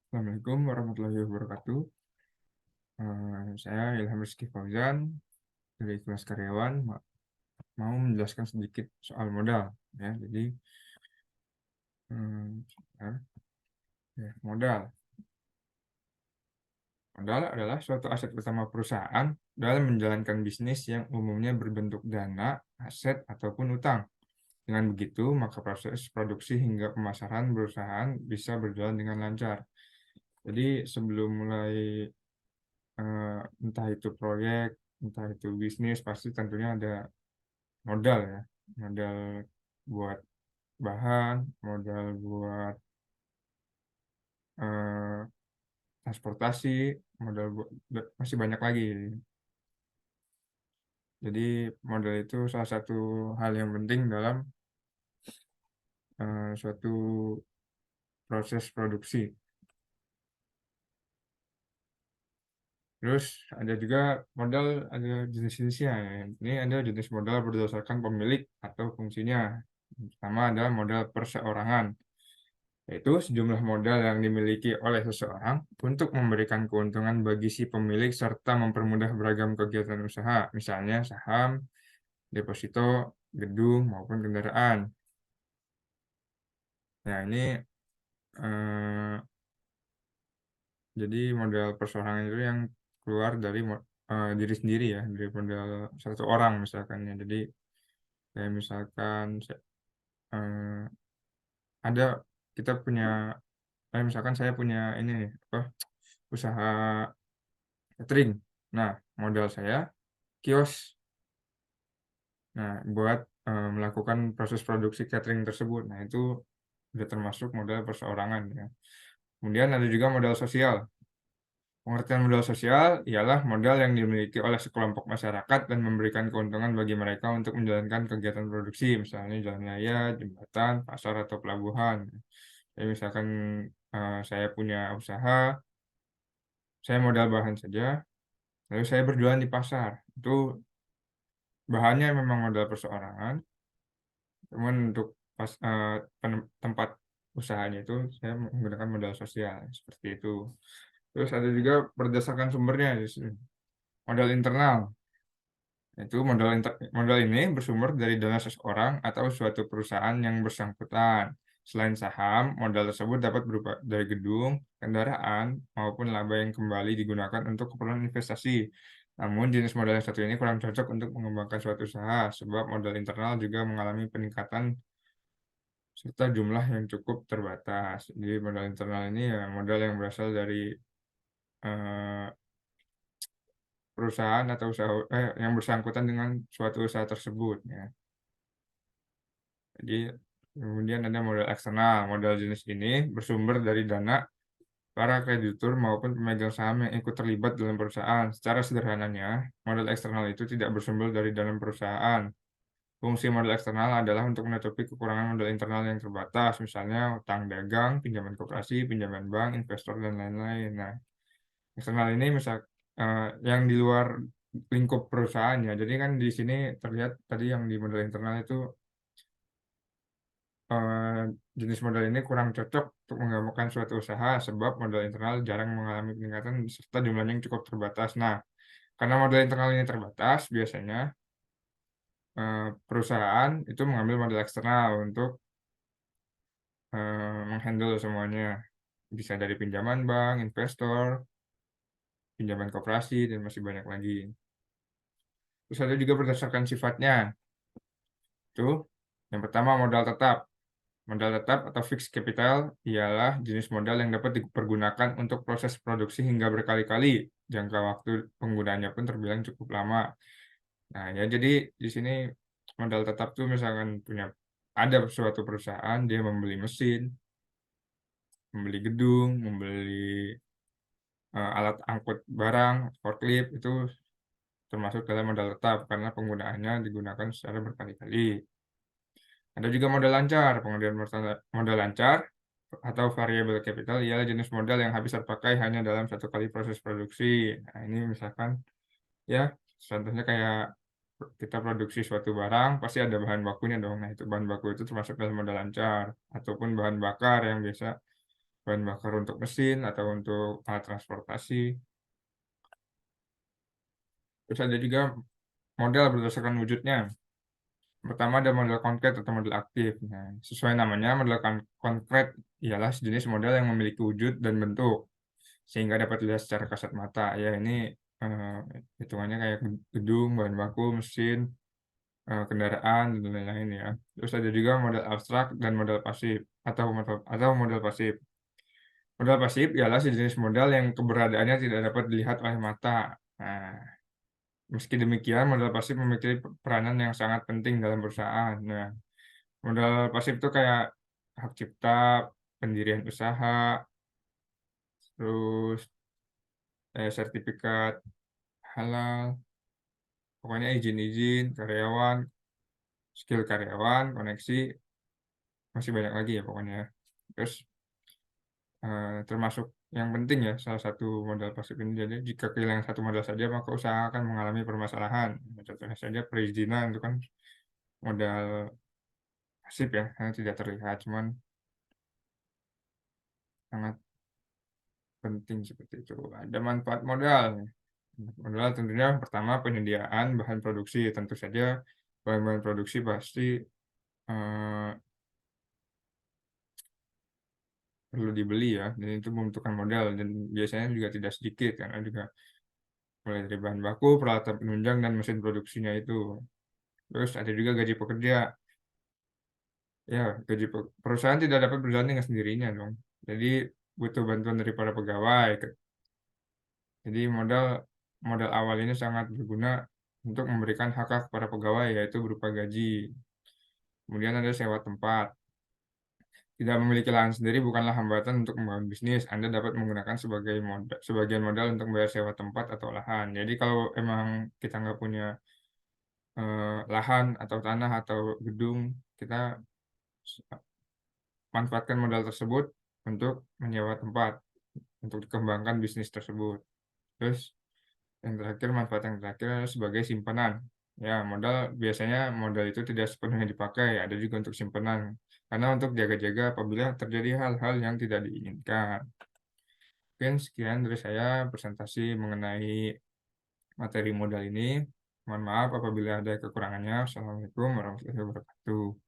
Assalamualaikum warahmatullahi wabarakatuh. Saya Ilham Rizky Fauzan dari kelas karyawan mau menjelaskan sedikit soal modal. Ya, jadi sebentar. Ya, modal. Modal adalah suatu aset utama perusahaan dalam menjalankan bisnis yang umumnya berbentuk dana, aset, ataupun utang. Dengan begitu, maka proses produksi hingga pemasaran perusahaan bisa berjalan dengan lancar. Jadi sebelum mulai entah itu proyek, entah itu bisnis, pasti tentunya ada modal ya. Modal buat bahan, modal buat eh, transportasi, modal buat, masih banyak lagi. Jadi modal itu salah satu hal yang penting dalam suatu proses produksi. Terus ada juga modal, ada jenis-jenisnya ya. Ini ada jenis modal berdasarkan pemilik atau fungsinya. Pertama ada modal perseorangan, yaitu sejumlah modal yang dimiliki oleh seseorang untuk memberikan keuntungan bagi si pemilik serta mempermudah beragam kegiatan usaha, misalnya saham, deposito, gedung, maupun kendaraan. Nah, ini eh, jadi modal perseorangan itu yang keluar dari diri sendiri ya, dari modal satu orang misalkan ya. Jadi kayak misalkan eh, ada kita punya, misalkan saya punya ini nih, apa, usaha catering. Nah, modal saya kios. Nah, buat melakukan proses produksi catering tersebut. Nah, itu sudah termasuk modal perseorangan ya. Kemudian ada juga modal sosial. Pengertian modal sosial ialah modal yang dimiliki oleh sekelompok masyarakat dan memberikan keuntungan bagi mereka untuk menjalankan kegiatan produksi, misalnya jalan raya, jembatan, pasar, atau pelabuhan. Jadi misalkan saya punya usaha, saya modal bahan saja, lalu saya berjualan di pasar. Itu bahannya memang modal perseorangan, cuman untuk tempat usahanya itu saya menggunakan modal sosial seperti itu. Terus ada juga berdasarkan sumbernya di sini. Modal internal. Itu modal ini bersumber dari dana seseorang atau suatu perusahaan yang bersangkutan. Selain saham, modal tersebut dapat berupa dari gedung, kendaraan, maupun laba yang kembali digunakan untuk keperluan investasi. Namun jenis modal yang satu ini kurang cocok untuk mengembangkan suatu usaha, sebab modal internal juga mengalami peningkatan serta jumlah yang cukup terbatas. Jadi modal internal ini ya modal yang berasal dari eh, perusahaan atau usaha yang bersangkutan dengan suatu usaha tersebut ya. Jadi kemudian ada modal eksternal. Modal jenis ini bersumber dari dana para kreditur maupun pemegang saham yang ikut terlibat dalam perusahaan. Secara sederhananya, modal eksternal itu tidak bersumber dari dalam perusahaan. Fungsi modal eksternal adalah untuk menutupi kekurangan modal internal yang terbatas, misalnya utang dagang, pinjaman koperasi, pinjaman bank, investor, dan lain-lain. Nah, eksternal ini yang di luar lingkup perusahaan ya. Jadi kan di sini terlihat tadi yang di modal internal itu eh, jenis modal ini kurang cocok untuk mengembangkan suatu usaha sebab modal internal jarang mengalami peningkatan serta jumlahnya yang cukup terbatas. Nah, karena modal internal ini terbatas, biasanya perusahaan itu mengambil modal eksternal untuk menghandle semuanya. Bisa dari pinjaman bank, investor, pinjaman koperasi, dan masih banyak lagi. Terus ada juga berdasarkan sifatnya. Itu yang pertama modal tetap. Modal tetap atau fixed capital ialah jenis modal yang dapat dipergunakan untuk proses produksi hingga berkali-kali. Jangka waktu penggunaannya pun terbilang cukup lama. Nah, ya jadi di sini modal tetap tuh misalkan ada suatu perusahaan dia membeli mesin, membeli gedung, membeli alat angkut barang, forklift itu termasuk dalam modal tetap karena penggunaannya digunakan secara berkali-kali. Ada juga modal lancar. Pengertian modal lancar atau variable capital ialah jenis modal yang habis terpakai hanya dalam satu kali proses produksi. Nah, ini misalkan ya contohnya kayak kita produksi suatu barang pasti ada bahan bakunya dong. Nah, itu bahan baku itu termasuk dalam modal lancar ataupun bahan bakar yang biasa bahan bakar untuk mesin atau untuk alat transportasi. Terus ada juga model berdasarkan wujudnya. Pertama ada model konkret atau model aktif. Nah, sesuai namanya, model konkret ialah sejenis model yang memiliki wujud dan bentuk sehingga dapat dilihat secara kasat mata. Ya, ini eh, hitungannya kayak gedung, bahan baku, mesin, kendaraan dan lain-lain ya. Terus ada juga model abstrak dan model pasif atau model pasif. Model pasif ialah sejenis modal yang keberadaannya tidak dapat dilihat oleh mata. Nah, meski demikian, modal pasif memiliki peranan yang sangat penting dalam perusahaan. Nah, modal pasif itu kayak hak cipta, pendirian usaha, terus sertifikat halal, pokoknya izin-izin karyawan, skill karyawan, koneksi, masih banyak lagi ya pokoknya. Terus termasuk yang penting ya salah satu modal pasif ini. Jadi jika kehilangan satu modal saja maka usaha akan mengalami permasalahan. Contohnya saja perizinan itu kan modal pasif ya, karena tidak terlihat, cuman sangat penting seperti itu. Ada manfaat modal. Modal tentunya pertama penyediaan bahan produksi. Tentu saja bahan-bahan produksi pasti eh, perlu dibeli ya, dan itu membutuhkan modal dan biasanya juga tidak sedikit karena juga mulai dari bahan baku, peralatan penunjang dan mesin produksinya itu. Terus ada juga gaji pekerja. Ya, perusahaan tidak dapat berjalan dengan sendirinya dong. Jadi butuh bantuan dari para pegawai. Jadi modal modal awal ini sangat berguna untuk memberikan hak-hak kepada pegawai, yaitu berupa gaji. Kemudian ada sewa tempat. Tidak memiliki lahan sendiri bukanlah hambatan untuk membangun bisnis. Anda dapat menggunakan sebagian modal untuk membayar sewa tempat atau lahan. Jadi kalau emang kita nggak punya lahan atau tanah atau gedung, kita manfaatkan modal tersebut untuk menyewa tempat, untuk dikembangkan bisnis tersebut. Terus yang terakhir, manfaat yang terakhir adalah sebagai simpanan. Ya, biasanya modal itu tidak sepenuhnya dipakai, ada juga untuk simpanan. Karena untuk jaga-jaga apabila terjadi hal-hal yang tidak diinginkan. Mungkin sekian dari saya presentasi mengenai materi modal ini. Mohon maaf apabila ada kekurangannya. Assalamualaikum warahmatullahi wabarakatuh.